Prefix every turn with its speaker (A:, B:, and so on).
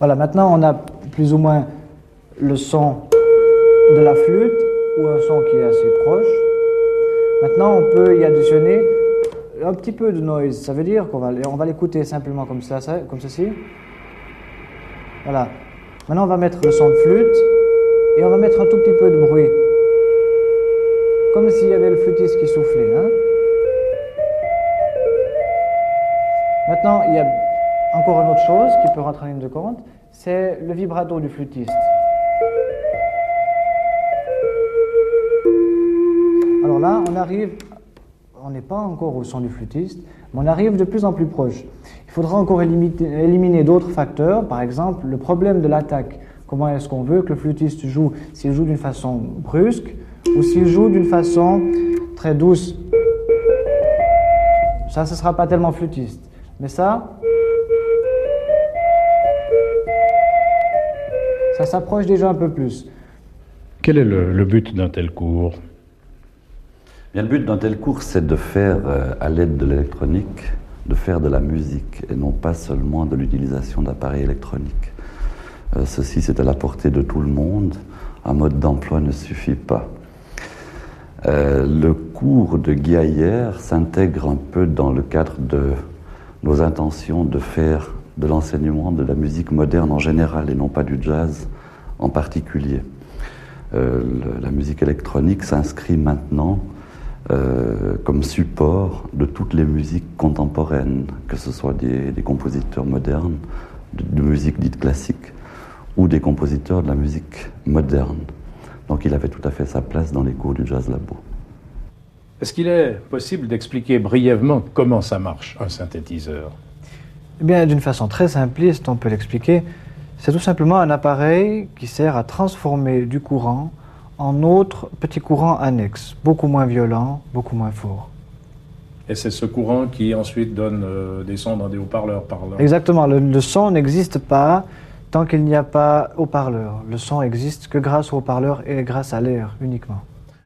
A: Voilà, maintenant on a plus ou moins le son de la flûte ou un son qui est assez proche. Maintenant on peut y additionner un petit peu de noise. Ça veut dire qu'on va l'écouter simplement comme ça, comme ceci. Voilà. Maintenant on va mettre le son de flûte et on va mettre un tout petit peu de bruit. Comme s'il y avait le flûtiste qui soufflait. Hein. Maintenant il y a encore une autre chose qui peut rentrer en ligne de compte, c'est le vibrato du flûtiste. Alors là, on n'est pas encore au son du flûtiste, mais on arrive de plus en plus proche. Il faudra encore éliminer d'autres facteurs, par exemple le problème de l'attaque. Comment est-ce qu'on veut que le flûtiste joue? S'il joue d'une façon brusque ou s'il joue d'une façon très douce. Ça, ce ne sera pas tellement flûtiste. Mais ça s'approche déjà un peu plus.
B: Quel est le but d'un tel cours?
C: Bien, le but d'un tel cours, c'est de faire, à l'aide de l'électronique, de faire de la musique et non pas seulement de l'utilisation d'appareils électroniques. Ceci, c'est à la portée de tout le monde. Un mode d'emploi ne suffit pas. Le cours de Guy Ayer s'intègre un peu dans le cadre de nos intentions de faire de l'enseignement de la musique moderne en général et non pas du jazz en particulier. La musique électronique s'inscrit maintenant comme support de toutes les musiques contemporaines, que ce soit des compositeurs modernes, de musique dite classique, ou des compositeurs de la musique moderne. Donc il avait tout à fait sa place dans les cours du Jazz Labo.
B: Est-ce qu'il est possible d'expliquer brièvement comment ça marche, un synthétiseur?
A: Eh bien, d'une façon très simpliste, on peut l'expliquer. C'est tout simplement un appareil qui sert à transformer du courant en autre petit courant annexe, beaucoup moins violent, beaucoup moins fort.
B: Et c'est ce courant qui ensuite donne des sons dans des haut-parleurs parlants.
A: Exactement, le son n'existe pas tant qu'il n'y a pas haut-parleur. Le son existe que grâce au haut-parleur et grâce à l'air uniquement.